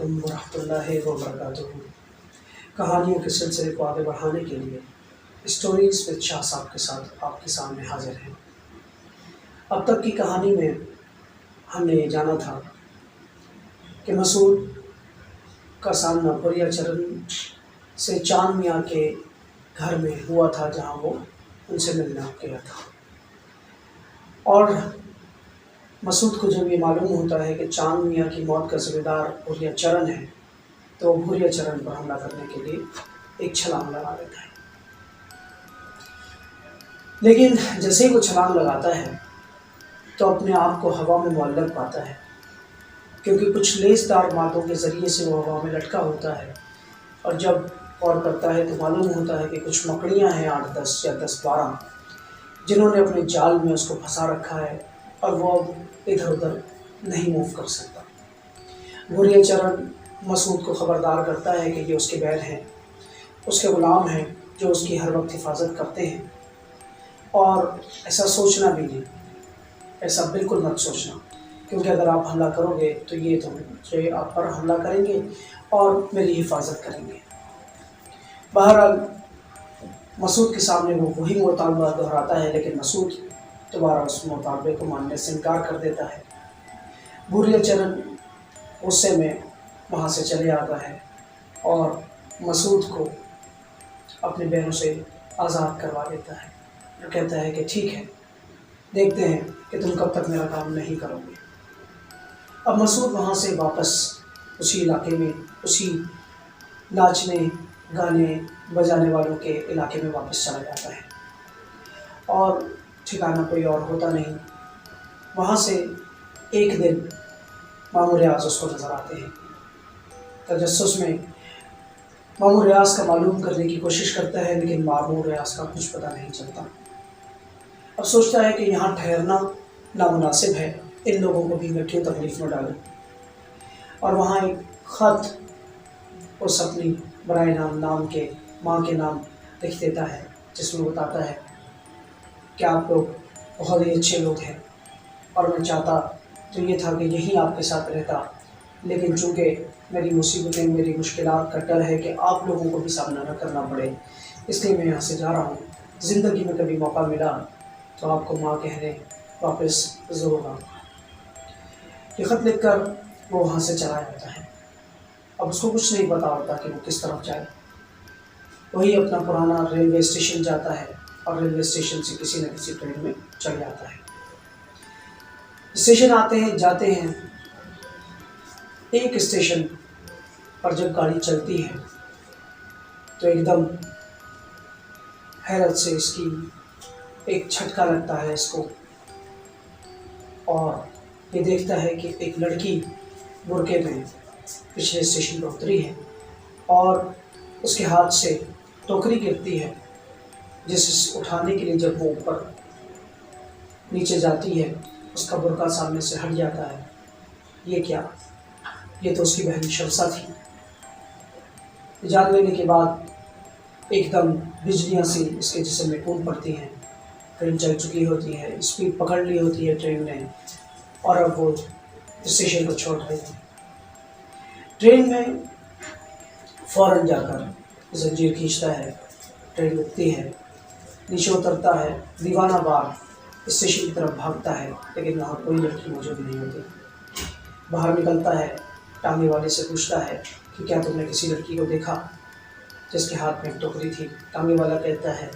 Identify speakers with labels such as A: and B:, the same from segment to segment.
A: علیکم ورحمۃ اللہ وبرکاتہ۔ کہانیوں کے سلسلے کو آگے بڑھانے کے لیے اسٹوریز وتھ شاہ صاحب کے ساتھ آپ کے سامنے حاضر ہیں۔ اب تک کی کہانی میں ہم نے یہ جانا تھا کہ مسعود کا سامنا بھوریا چرن سے چاند میاں کے گھر میں ہوا تھا، جہاں وہ ان سے ملنا گیا تھا، اور مسعود کو جب یہ معلوم ہوتا ہے کہ چاند میاں کی موت کا ذمہ دار بھوریا چرن ہے، تو وہ بھوریا چرن پر حملہ کرنے کے لیے ایک چھلانگ لگا دیتا ہے۔ لیکن جیسے ہی وہ چھلانگ لگاتا ہے تو اپنے آپ کو ہوا میں معلق پاتا ہے، کیونکہ کچھ لیس دار مادوں کے ذریعے سے وہ ہوا میں لٹکا ہوتا ہے، اور جب غور کرتا ہے تو معلوم ہوتا ہے کہ کچھ مکڑیاں ہیں 8-10 یا 10-12 جنہوں نے اپنے جال میں اس کو پھنسا رکھا ہے، اور وہ اب ادھر ادھر نہیں موو کر سکتا۔ بھوریا چرن مسعود کو خبردار کرتا ہے کہ یہ اس کے بیل ہیں، اس کے غلام ہیں جو اس کی ہر وقت حفاظت کرتے ہیں، اور ایسا سوچنا بھی نہیں، ایسا بالکل مت سوچنا، کیونکہ اگر آپ حملہ کرو گے تو یہ آپ پر حملہ کریں گے اور میری حفاظت کریں گے۔ بہرحال مسعود کے سامنے وہ وہی مطالبہ دہراتا ہے، لیکن مسعود دوبارہ اس مطالبے کو ماننے سے انکار کر دیتا ہے۔ بھوریا چرن غصے میں وہاں سے چلے آتا ہے اور مسعود کو اپنے بہنوں سے آزاد کروا دیتا ہے، اور کہتا ہے کہ ٹھیک ہے، دیکھتے ہیں کہ تم کب تک میرا کام نہیں کرو گے۔ اب مسعود وہاں سے واپس اسی علاقے میں، اسی ناچنے گانے بجانے والوں کے علاقے میں واپس چلا جاتا ہے، اور ٹھکانہ کوئی اور ہوتا نہیں۔ وہاں سے ایک دن مامور ریاض اس کو نظر آتے ہیں۔ تجسس میں مامور ریاض کا معلوم کرنے کی کوشش کرتا ہے، لیکن مامور ریاض کا کچھ پتہ نہیں چلتا۔ اب سوچتا ہے کہ یہاں ٹھہرنا نامناسب ہے، ان لوگوں کو بھی میں کیوں تکلیف میں ڈالوں، اور وہاں ایک خط اس اپنی برائے نام کے ماں کے نام لکھ دیتا ہے، جس میں بتاتا ہے کہ آپ لوگ بہت ہی اچھے لوگ ہیں، اور میں چاہتا تو یہ تھا کہ یہیں آپ کے ساتھ رہتا، لیکن چونکہ میری مصیبتیں، میری مشکلات کا ڈر ہے کہ آپ لوگوں کو بھی سامنا نہ کرنا پڑے، اس لیے میں یہاں سے جا رہا ہوں۔ زندگی میں کبھی موقع ملا تو آپ کو ماں کہنے واپس ضرور آؤں گا۔ یہ خط لکھ کر وہ وہاں سے چلا جاتا ہے۔ اب اس کو کچھ نہیں پتا ہوتا کہ وہ کس طرف جائے۔ وہی اپنا پرانا ریلوے اسٹیشن جاتا ہے، اور ریلوے اسٹیشن سے کسی نہ کسی ٹرین میں چڑھ جاتا ہے۔ اسٹیشن آتے ہیں، جاتے ہیں۔ ایک اسٹیشن پر جب گاڑی چلتی ہے تو ایک دم حیرت سے اس کی ایک جھٹکا لگتا ہے اس کو، اور یہ دیکھتا ہے کہ ایک لڑکی برقعے میں پچھلے اسٹیشن پر اتری ہے، اور اس کے ہاتھ سے ٹوکری گرتی ہے، جس اٹھانے کے لیے جب وہ اوپر نیچے جاتی ہے اس کا برقع سامنے سے ہٹ جاتا ہے۔ یہ کیا؟ یہ تو اس کی بہن شمسہ تھی۔ جان لینے کے بعد ایک دم بجلیاں سی اس کے جسم میں کون پڑتی ہیں۔ ٹرین چل چکی ہوتی ہے، اسپیڈ پکڑ لی ہوتی ہے ٹرین نے، اور اب وہ اسٹیشن کو چھوڑ رہی ہے۔ ٹرین میں فوراً جا کر زنجیر کھینچتا ہے، ٹرین رکتی ہے، نیچے اترتا ہے، دیوانہ وار اسٹیشن کی طرف بھاگتا ہے، لیکن وہاں کوئی لڑکی موجود نہیں ہوتی۔ باہر نکلتا ہے، ٹانگے والے سے پوچھتا ہے کہ کیا تم نے کسی لڑکی کو دیکھا جس کے ہاتھ میں ایک ٹوکری تھی؟ ٹانگے والا کہتا ہے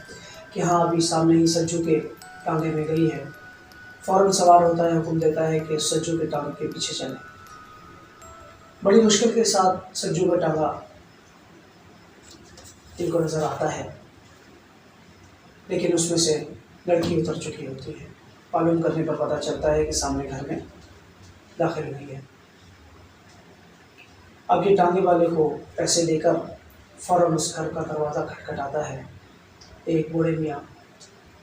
A: کہ ہاں، ابھی سامنے ہی سجو کے ٹانگے میں گئی ہے۔ فوراً سوار ہوتا ہے، حکم دیتا ہے کہ سجو کے ٹانگے کے پیچھے چلیں۔ بڑی مشکل کے ساتھ سجو کا ٹانگا ان کو نظر آتا ہے، لیکن اس میں سے لڑکی اتر چکی ہوتی ہے۔ معلوم کرنے پر پتہ چلتا ہے کہ سامنے گھر میں داخل ہوئی ہے۔ اب یہ ٹانگے والے کو پیسے دے کر فوراً اس گھر کا دروازہ کھٹکھٹاتا ہے۔ ایک بوڑھے میاں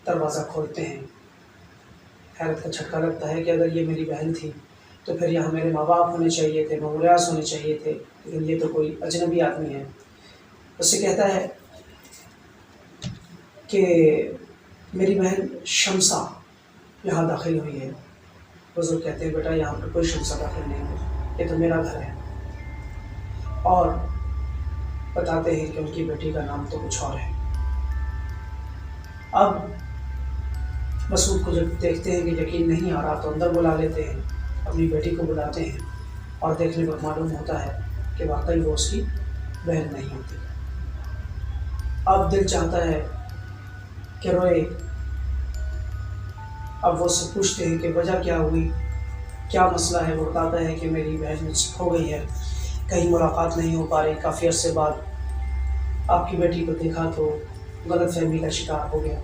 A: دروازہ کھولتے ہیں۔ حیرت کا جھٹکا لگتا ہے کہ اگر یہ میری بہن تھی تو پھر یہاں میرے ماں باپ ہونے چاہیے تھے، ماموریاس ہونے چاہیے تھے، لیکن یہ تو کوئی اجنبی آدمی ہے۔ اس سے کہتا ہے کہ میری بہن شمسہ یہاں داخل ہوئی ہے۔ بزرگ کہتے ہیں بیٹا، یہاں پر کوئی شمسہ داخل نہیں ہوئی، یہ تو میرا گھر ہے۔ اور بتاتے ہیں کہ ان کی بیٹی کا نام تو کچھ اور ہے۔ اب مسعود کو جب دیکھتے ہیں کہ یقین نہیں آ رہا تو اندر بلا لیتے ہیں، اپنی بیٹی کو بلاتے ہیں اور دیکھنے پر معلوم ہوتا ہے کہ واقعی وہ اس کی بہن نہیں ہوتی۔ اب دل چاہتا ہے کہ روئے۔ اب وہ اس سے پوچھتے ہیں کہ وجہ کیا ہوئی، کیا مسئلہ ہے۔ وہ بتاتا ہے کہ میری بہن مجھ سے کھو گئی ہے، کہیں ملاقات نہیں ہو پا رہی، کافی عرصے بعد آپ کی بیٹی کو دیکھا تو غلط فہمی کا شکار ہو گیا۔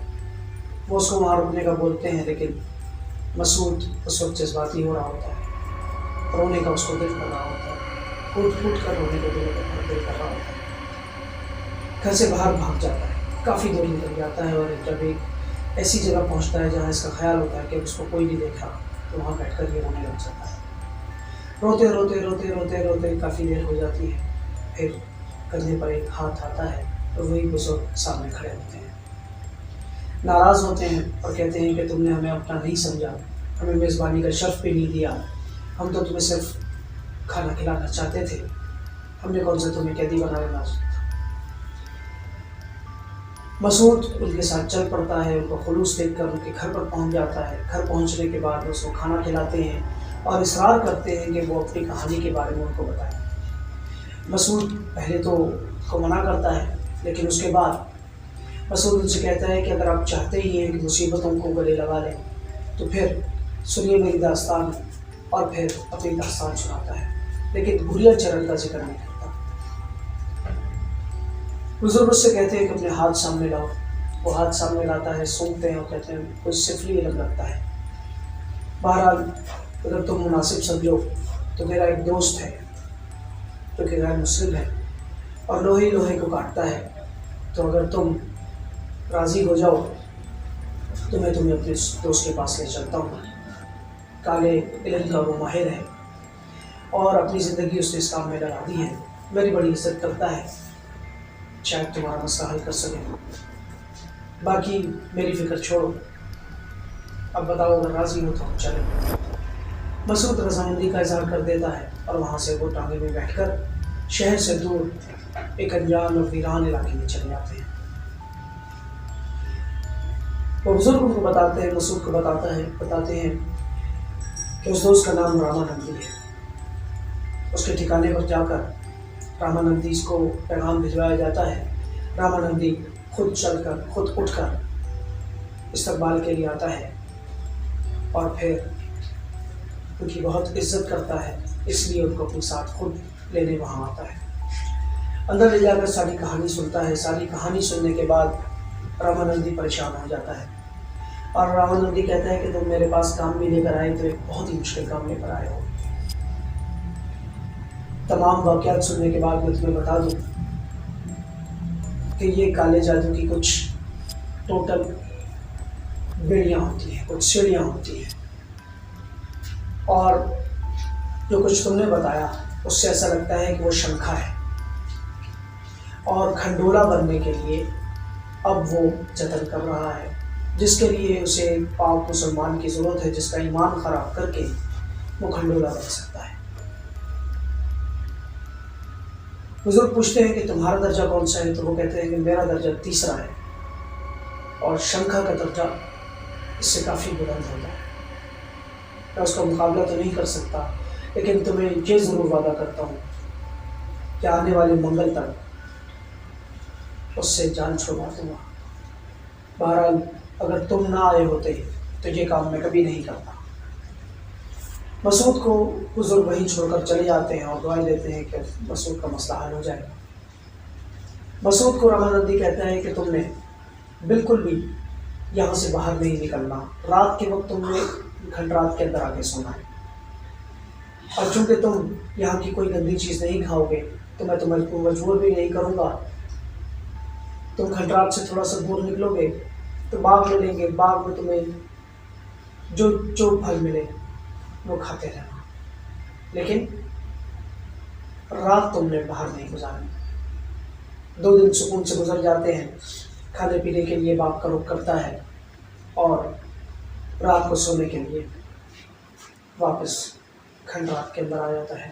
A: وہ اس کو وہاں رکنے کا بولتے ہیں، لیکن مسعود اس وقت جذباتی ہو رہا ہوتا ہے، رونے کا اس کو دل کر رہا ہوتا ہے، پھوٹ پھوٹ کر رونے کا دل کر رہا ہوتا ہے۔ گھر سے باہر بھاگ جاتا ہے، کافی دور نکل جاتا ہے، اور جب ایک ایسی جگہ پہنچتا ہے جہاں اس کا خیال ہوتا ہے کہ اس کو کوئی نہیں دیکھا تو وہاں بیٹھ کر یہ رونے لگ جاتا ہے۔ روتے روتے روتے روتے روتے کافی دیر ہو جاتی ہے، پھر کندھے پر ایک ہاتھ آتا ہے اور وہی بزرگ سامنے کھڑے ہوتے ہیں، ناراض ہوتے ہیں اور کہتے ہیں کہ تم نے ہمیں اپنا نہیں سمجھا، ہمیں میزبانی کا شرف بھی نہیں دیا، ہم تو تمہیں صرف کھانا کھلانا چاہتے تھے، ہم نے کون سا تمہیں قیدی بنانا تھا۔ مسعود ان کے ساتھ چل پڑتا ہے، ان کو خلوص دیکھ کر ان کے گھر پر پہنچ جاتا ہے۔ گھر پہنچنے کے بعد اس کو کھانا کھلاتے ہیں اور اصرار کرتے ہیں کہ وہ اپنی کہانی کے بارے میں ان کو بتائیں۔ مسعود پہلے تو اس کو منع کرتا ہے، لیکن اس کے بعد مسعود ان سے کہتا ہے کہ اگر آپ چاہتے ہی ہیں کہ مصیبتوں کو گلے لگا لیں تو پھر سنیے میری داستان، اور پھر اپنی داستان سناتا ہے، لیکن بھولیا چرن کا ذکر نہیں کرتا۔ بزرگ اس سے کہتے ہیں کہ اپنے ہاتھ سامنے لاؤ۔ وہ ہاتھ سامنے لاتا ہے، سونگتے ہیں اور کہتے ہیں کچھ سفلی علم لگتا ہے۔ بہرحال اگر تم مناسب سمجھو تو میرا ایک دوست ہے جو کہ غیر مسلم ہے اور لوہے لوہے کو کاٹتا ہے، تو اگر تم راضی ہو جاؤ تو میں تمہیں اپنے دوست کے پاس لے چلتا ہوں۔ کالے علم کا وہ ماہر ہے اور اپنی زندگی اس نے اس کام میں لگا دی ہے، میری بڑی عزت کرتا ہے، شاید تمہارا مسئلہ حل کر سکے۔ باقی میری فکر چھوڑو، اب بتاؤ اگر راضی ہو تو ہم چلیں۔ مسعود رضامندی کا اظہار کر دیتا ہے اور وہاں سے وہ ٹانگے میں بیٹھ کر شہر سے دور ایک انجان اور ویران علاقے میں چلے جاتے ہیں۔ وہ بزرگ کو بتاتے ہیں، مسعود کو بتاتے ہیں کہ اس دوست کا نام رامانندی ہے۔ اس کے ٹھکانے پر جا کر رامانندی کو پیغام بھجوایا جاتا ہے۔ رامانندی خود چل کر، خود اٹھ کر استقبال کے لیے آتا ہے اور پھر ان کی بہت عزت کرتا ہے، اس لیے ان کو اپنے ساتھ خود لینے وہاں آتا ہے۔ اندر لے جا کر ساری کہانی سنتا ہے۔ ساری کہانی سننے کے بعد رامانندی پریشان ہو جاتا ہے اور رامانندی کہتا ہے کہ تم میرے پاس کام بھی لے کر آئے تو ایک بہت ہی مشکل کام لے کر آئے ہو۔ تمام واقعات سننے کے بعد میں تمہیں بتا دوں کہ یہ کالے جادو کی کچھ ٹوٹل بیڑیاں ہوتی ہیں، کچھ سیڑھیاں ہوتی ہیں، اور جو کچھ تم نے بتایا اس سے ایسا لگتا ہے کہ وہ شنکھا ہے، اور کھنڈولا بننے کے لیے اب وہ جتن کر رہا ہے، جس کے لیے اسے پاک مسلمان کی ضرورت ہے، جس کا ایمان خراب کر کے وہ کھنڈولا بن سکتا ہے۔ بزرگ پوچھتے ہیں کہ تمہارا درجہ کون سا ہے؟ تو وہ کہتے ہیں کہ میرا درجہ تیسرا ہے اور شنکھا کا درجہ اس سے کافی بلند ہوتا ہے۔ میں اس کا مقابلہ تو نہیں کر سکتا، لیکن تمہیں یہ ضرور وعدہ کرتا ہوں کہ آنے والے منگل تک اس سے جان چھڑوا دوں گا۔ بہرحال اگر تم نہ آئے ہوتے تو یہ کام میں کبھی نہیں کرتا۔ مسعود کو بزرگ وہیں چھوڑ کر چلے جاتے ہیں اور دعائیں دیتے ہیں کہ مسعود کا مسئلہ حل ہو جائے۔ مسعود کو رامانندی کہتا ہے کہ تم نے بالکل بھی یہاں سے باہر نہیں نکلنا، رات کے وقت تم نے کھنڈرات کے اندر آ کے سونا ہے، اور چونکہ تم یہاں کی کوئی گندی چیز نہیں کھاؤ گے تو میں تمہیں مجبور بھی نہیں کروں گا۔ تم کھنڈرات سے تھوڑا سا دور نکلو گے تو باغ ملیں گے، باغ میں تمہیں جو پھل ملے وہ کھاتے رہنا، لیکن رات تم نے باہر نہیں گزارنی۔ 2 دن سکون سے گزر جاتے ہیں، کھانے پینے کے لیے باغ کا رخ کرتا ہے اور رات کو سونے کے لیے واپس کھنڈرات کے اندر آ جاتا ہے۔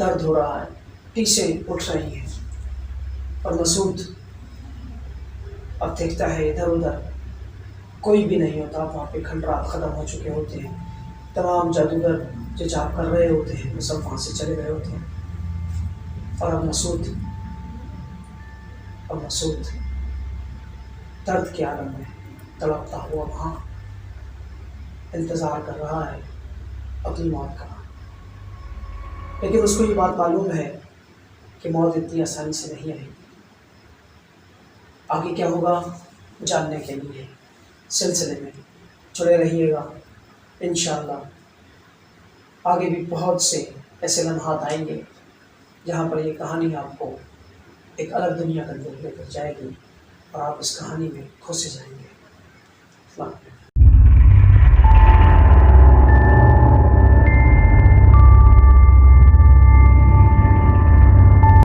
A: درد ہو رہا ہے، ٹیسیں اٹھ رہی ہیں، اور مسعود اب دیکھتا ہے ادھر ادھر کوئی بھی نہیں ہوتا، وہاں پہ کھنڈرات ختم ہو چکے ہوتے ہیں، تمام جادوگر جو جاپ کر رہے ہوتے ہیں وہ سب وہاں سے چلے گئے ہوتے ہیں، اور اب مسعود درد کے عالم میں تڑپتا ہوا وہاں انتظار کر رہا ہے اپنی موت کا، لیکن اس کو یہ بات معلوم ہے کہ موت اتنی آسانی سے نہیں آئی۔ آگے کیا ہوگا جاننے کے لیے سلسلے میں جڑے رہیے گا انشاءاللہ۔ آگے بھی بہت سے ایسے لمحات آئیں گے جہاں پر یہ کہانی آپ کو ایک الگ دنیا کے اندر لے کر جائے گی، اور آپ اس کہانی میں کھو سے جائیں گے۔